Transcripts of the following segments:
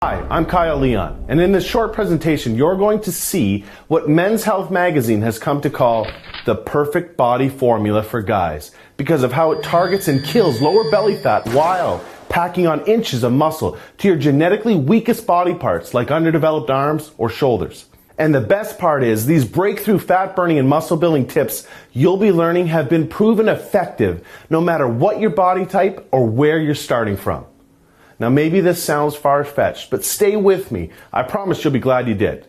Hi, I'm Kyle Leon, and in this short presentation, you're going to see what Men's Health magazine has come to call the perfect body formula for guys because of how it targets and kills lower belly fat while packing on inches of muscle to your genetically weakest body parts like underdeveloped arms or shoulders. And the best part is these breakthrough fat burning and muscle building tips you'll be learning have been proven effective no matter what your body type or where you're starting from. Now maybe this sounds far-fetched, but stay with me. I promise you'll be glad you did.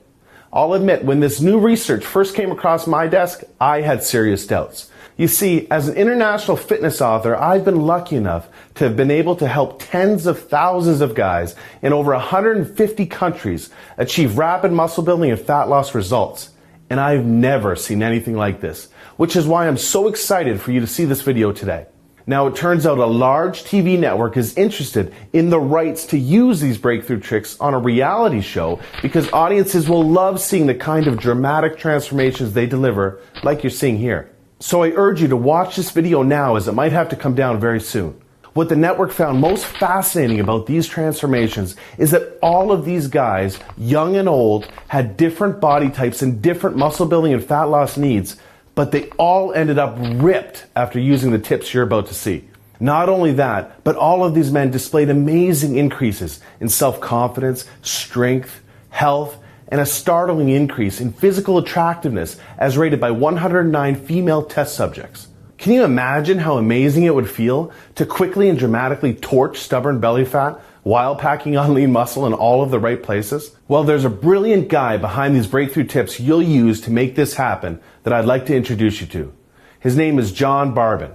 I'll admit, when this new research first came across my desk, I had serious doubts. You see, as an international fitness author, I've been lucky enough to have been able to help tens of thousands of guys in over 150 countries achieve rapid muscle building and fat loss results. And I've never seen anything like this, which is why I'm so excited for you to see this video today. Now, it turns out a large TV network is interested in the rights to use these breakthrough tricks on a reality show because audiences will love seeing the kind of dramatic transformations they deliver, like you're seeing here. So I urge you to watch this video now, as it might have to come down very soon. What the network found most fascinating about these transformations is that all of these guys, young and old, had different body types and different muscle building and fat loss needs, but they all ended up ripped after using the tips you're about to see. Not only that, but all of these men displayed amazing increases in self-confidence, strength, health, and a startling increase in physical attractiveness as rated by 109 female test subjects. Can you imagine how amazing it would feel to quickly and dramatically torch stubborn belly fat while packing on lean muscle in all of the right places? Well, there's a brilliant guy behind these breakthrough tips you'll use to make this happen that I'd like to introduce you to. His name is John Barbon.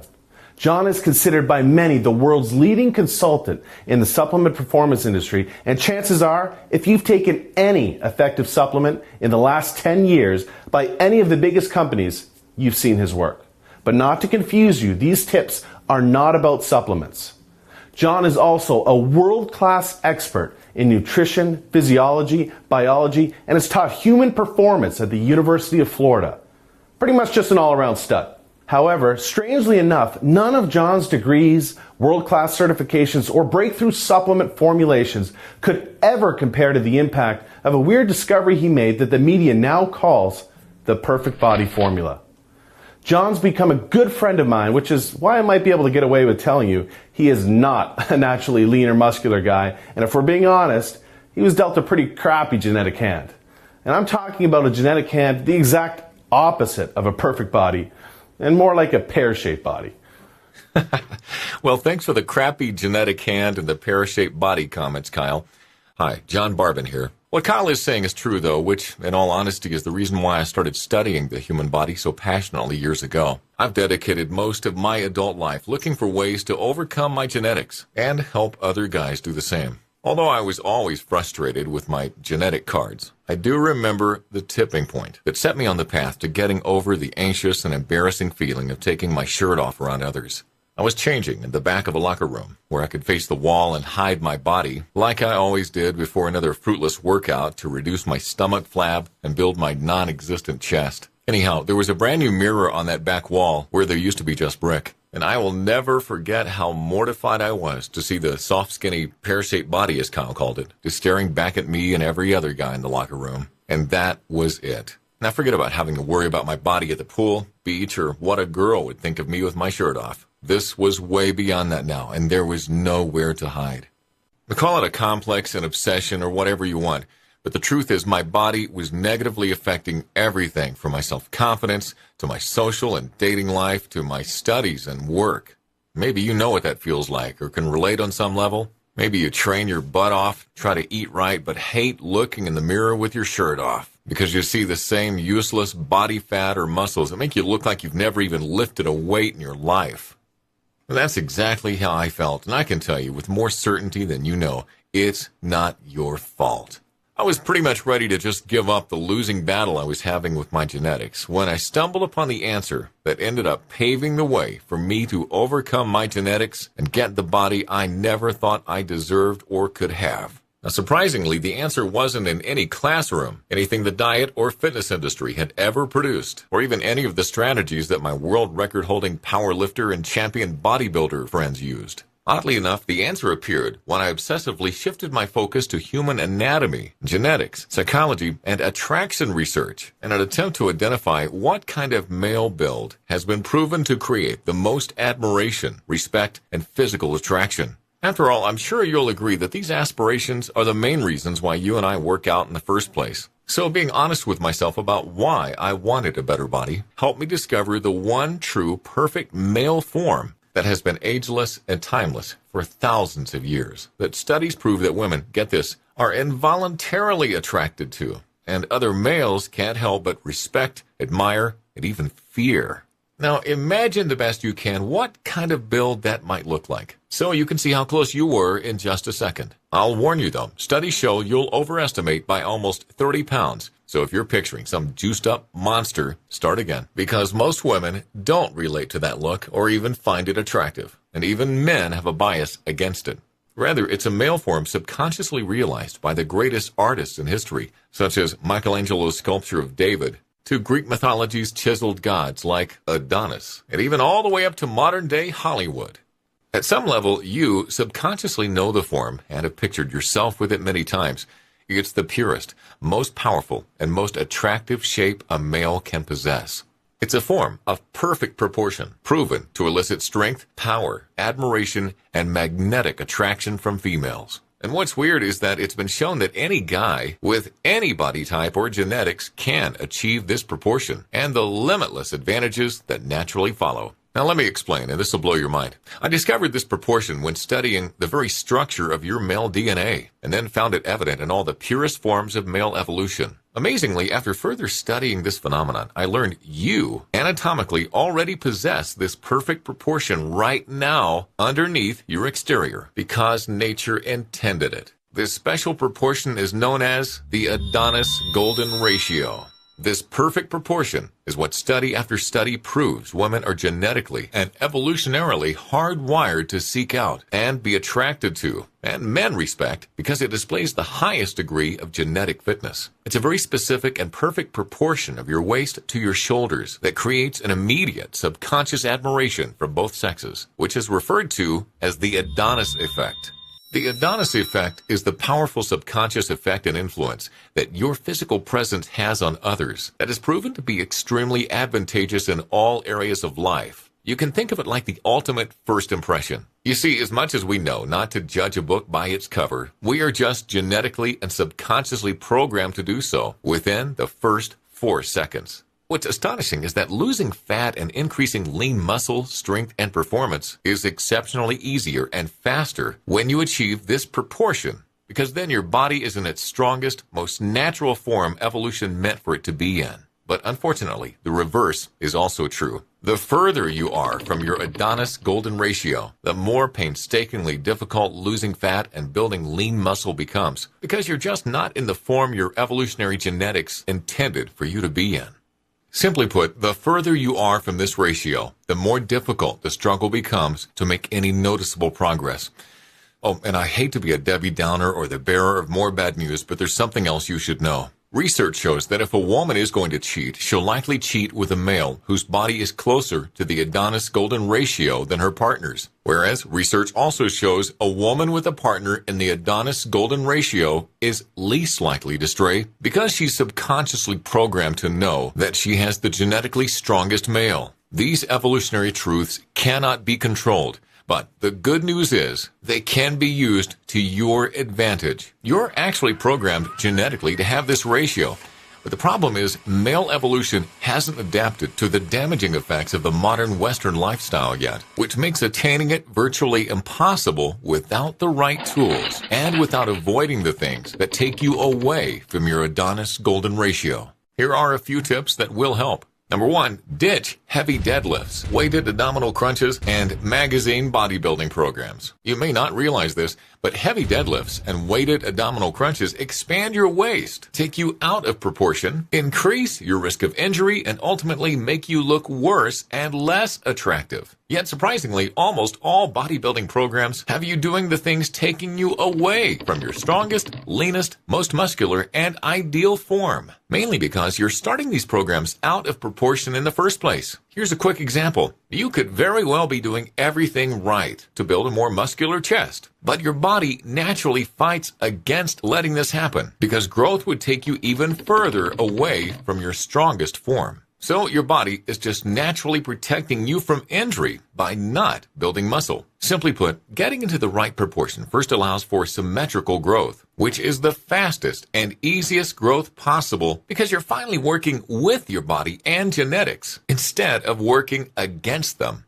John is considered by many the world's leading consultant in the supplement performance industry, and chances are, if you've taken any effective supplement in the last 10 years by any of the biggest companies, you've seen his work. But not to confuse you, these tips are not about supplements. John is also a world-class expert in nutrition, physiology, biology, and has taught human performance at the University of Florida. Pretty much just an all-around stud. However, strangely enough, none of John's degrees, world-class certifications, or breakthrough supplement formulations could ever compare to the impact of a weird discovery he made that the media now calls the perfect body formula. John's become a good friend of mine, which is why I might be able to get away with telling you he is not a naturally lean or muscular guy, and if we're being honest, he was dealt a pretty crappy genetic hand. And I'm talking about a genetic hand the exact opposite of a perfect body, and more like a pear-shaped body. Well, thanks for the crappy genetic hand and the pear-shaped body comments, Kyle. Hi, John Barbon here. What Kyle is saying is true, though, which, in all honesty, is the reason why I started studying the human body so passionately years ago. I've dedicated most of my adult life looking for ways to overcome my genetics and help other guys do the same. Although I was always frustrated with my genetic cards, I do remember the tipping point that set me on the path to getting over the anxious and embarrassing feeling of taking my shirt off around others. I was changing in the back of a locker room where I could face the wall and hide my body like I always did before another fruitless workout to reduce my stomach flab and build my non-existent chest. Anyhow, there was a brand new mirror on that back wall where there used to be just brick. And I will never forget how mortified I was to see the soft, skinny, pear-shaped body, as Kyle called it, just staring back at me and every other guy in the locker room. And that was it. Now forget about having to worry about my body at the pool, beach, or what a girl would think of me with my shirt off. This was way beyond that now, and there was nowhere to hide. Call it a complex, an obsession, or whatever you want. But the truth is my body was negatively affecting everything from my self-confidence to my social and dating life to my studies and work. Maybe you know what that feels like or can relate on some level. Maybe you train your butt off, try to eat right, but hate looking in the mirror with your shirt off because you see the same useless body fat or muscles that make you look like you've never even lifted a weight in your life. And that's exactly how I felt, and I can tell you with more certainty than you know, it's not your fault. I was pretty much ready to just give up the losing battle I was having with my genetics when I stumbled upon the answer that ended up paving the way for me to overcome my genetics and get the body I never thought I deserved or could have. Now, surprisingly, the answer wasn't in any classroom, anything the diet or fitness industry had ever produced, or even any of the strategies that my world record-holding powerlifter and champion bodybuilder friends used. Oddly enough, the answer appeared when I obsessively shifted my focus to human anatomy, genetics, psychology, and attraction research in an attempt to identify what kind of male build has been proven to create the most admiration, respect, and physical attraction. After all, I'm sure you'll agree that these aspirations are the main reasons why you and I work out in the first place. So being honest with myself about why I wanted a better body helped me discover the one true perfect male form that has been ageless and timeless for thousands of years, that studies prove that women, get this, are involuntarily attracted to, and other males can't help but respect, admire, and even fear. Now, imagine the best you can what kind of build that might look like, so you can see how close you were in just a second. I'll warn you, though, studies show you'll overestimate by almost 30 pounds. So if you're picturing some juiced-up monster, start again, because most women don't relate to that look or even find it attractive, and even men have a bias against it. Rather, it's a male form subconsciously realized by the greatest artists in history, such as Michelangelo's sculpture of David, to Greek mythology's chiseled gods like Adonis, and even all the way up to modern-day Hollywood. At some level, you subconsciously know the form and have pictured yourself with it many times. It's the purest, most powerful, and most attractive shape a male can possess. It's a form of perfect proportion, proven to elicit strength, power, admiration, and magnetic attraction from females. And what's weird is that it's been shown that any guy with any body type or genetics can achieve this proportion and the limitless advantages that naturally follow. Now let me explain, and this will blow your mind. I discovered this proportion when studying the very structure of your male DNA, and then found it evident in all the purest forms of male evolution. Amazingly, after further studying this phenomenon, I learned you anatomically already possess this perfect proportion right now underneath your exterior, because nature intended it. This special proportion is known as the Adonis Golden Ratio. This perfect proportion is what study after study proves women are genetically and evolutionarily hardwired to seek out and be attracted to, and men respect, because it displays the highest degree of genetic fitness. It's a very specific and perfect proportion of your waist to your shoulders that creates an immediate subconscious admiration from both sexes, which is referred to as the Adonis effect. The Adonis effect is the powerful subconscious effect and influence that your physical presence has on others that is proven to be extremely advantageous in all areas of life. You can think of it like the ultimate first impression. You see, as much as we know not to judge a book by its cover, we are just genetically and subconsciously programmed to do so within the first 4 seconds. What's astonishing is that losing fat and increasing lean muscle, strength, and performance is exceptionally easier and faster when you achieve this proportion, because then your body is in its strongest, most natural form evolution meant for it to be in. But unfortunately, the reverse is also true. The further you are from your Adonis Golden Ratio, the more painstakingly difficult losing fat and building lean muscle becomes, because you're just not in the form your evolutionary genetics intended for you to be in. Simply put, the further you are from this ratio, the more difficult the struggle becomes to make any noticeable progress. Oh, and I hate to be a Debbie Downer or the bearer of more bad news, but there's something else you should know. Research shows that if a woman is going to cheat, she'll likely cheat with a male whose body is closer to the Adonis Golden Ratio than her partner's. Whereas research also shows a woman with a partner in the Adonis Golden Ratio is least likely to stray because she's subconsciously programmed to know that she has the genetically strongest male. These evolutionary truths cannot be controlled. But the good news is they can be used to your advantage. You're actually programmed genetically to have this ratio. But the problem is male evolution hasn't adapted to the damaging effects of the modern Western lifestyle yet, which makes attaining it virtually impossible without the right tools and without avoiding the things that take you away from your Adonis Golden Ratio. Here are a few tips that will help. Number 1, ditch heavy deadlifts, weighted abdominal crunches, and magazine bodybuilding programs. You may not realize this, but heavy deadlifts and weighted abdominal crunches expand your waist, take you out of proportion, increase your risk of injury, and ultimately make you look worse and less attractive. Yet surprisingly, almost all bodybuilding programs have you doing the things taking you away from your strongest, leanest, most muscular, and ideal form. Mainly because you're starting these programs out of proportion in the first place. Here's a quick example. You could very well be doing everything right to build a more muscular chest, but your body naturally fights against letting this happen because growth would take you even further away from your strongest form. So your body is just naturally protecting you from injury by not building muscle. Simply put, getting into the right proportion first allows for symmetrical growth, which is the fastest and easiest growth possible because you're finally working with your body and genetics instead of working against them.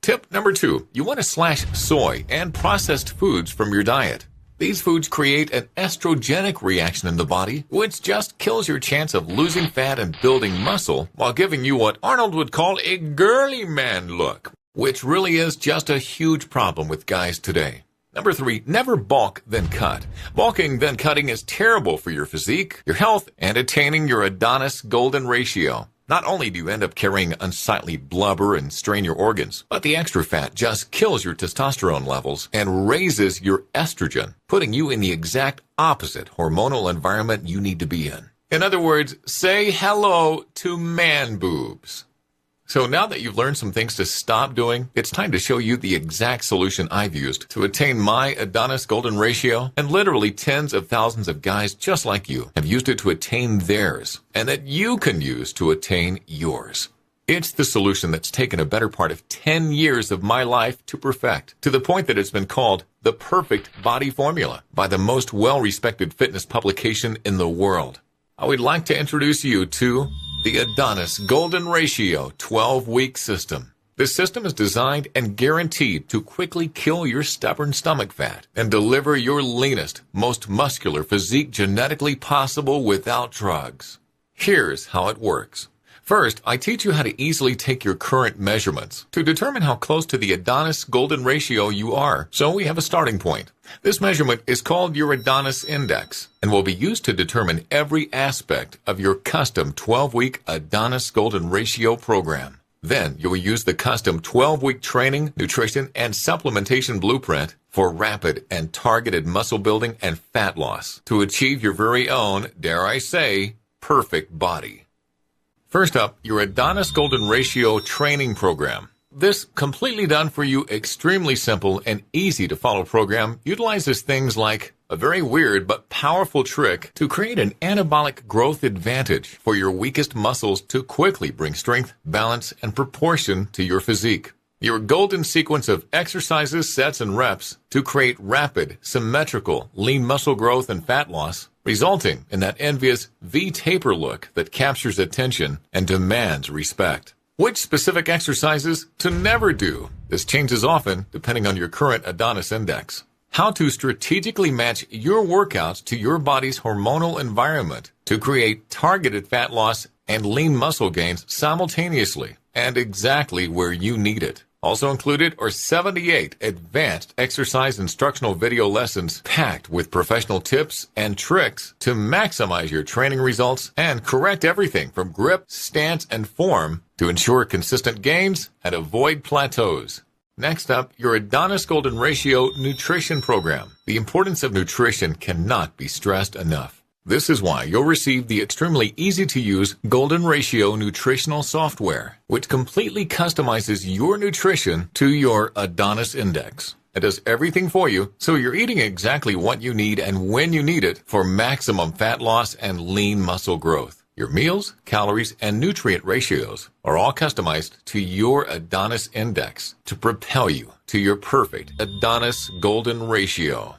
Tip number 2, you want to slash soy and processed foods from your diet. These foods create an estrogenic reaction in the body, which just kills your chance of losing fat and building muscle while giving you what Arnold would call a girly man look, which really is just a huge problem with guys today. Number 3, never bulk then cut. Bulking then cutting is terrible for your physique, your health, and attaining your Adonis Golden Ratio. Not only do you end up carrying unsightly blubber and strain your organs, but the extra fat just kills your testosterone levels and raises your estrogen, putting you in the exact opposite hormonal environment you need to be in. In other words, say hello to man boobs. So now that you've learned some things to stop doing, it's time to show you the exact solution I've used to attain my Adonis Golden Ratio, and literally tens of thousands of guys just like you have used it to attain theirs, and that you can use to attain yours. It's the solution that's taken a better part of 10 years of my life to perfect, to the point that it's been called the perfect body formula by the most well-respected fitness publication in the world. I would like to introduce you to the Adonis Golden Ratio 12-week system. This system is designed and guaranteed to quickly kill your stubborn stomach fat and deliver your leanest, most muscular physique genetically possible without drugs. Here's how it works. First, I teach you how to easily take your current measurements to determine how close to the Adonis Golden Ratio you are, so we have a starting point. This measurement is called your Adonis Index and will be used to determine every aspect of your custom 12-week Adonis Golden Ratio program. Then you will use the custom 12-week training, nutrition, and supplementation blueprint for rapid and targeted muscle building and fat loss to achieve your very own, dare I say, perfect body. First up, your Adonis Golden Ratio training program. This completely done for you, extremely simple and easy to follow program utilizes things like a very weird but powerful trick to create an anabolic growth advantage for your weakest muscles to quickly bring strength, balance, and proportion to your physique. Your golden sequence of exercises, sets, and reps to create rapid, symmetrical, lean muscle growth and fat loss, resulting in that envious V-taper look that captures attention and demands respect. Which specific exercises to never do? This changes often depending on your current Adonis Index. How to strategically match your workouts to your body's hormonal environment to create targeted fat loss and lean muscle gains simultaneously and exactly where you need it. Also included are 78 advanced exercise instructional video lessons packed with professional tips and tricks to maximize your training results and correct everything from grip, stance, and form to ensure consistent gains and avoid plateaus. Next up, your Adonis Golden Ratio nutrition program. The importance of nutrition cannot be stressed enough. This is why you'll receive the extremely easy-to-use Golden Ratio nutritional software, which completely customizes your nutrition to your Adonis Index. It does everything for you, so you're eating exactly what you need and when you need it for maximum fat loss and lean muscle growth. Your meals, calories, and nutrient ratios are all customized to your Adonis Index to propel you to your perfect Adonis Golden Ratio.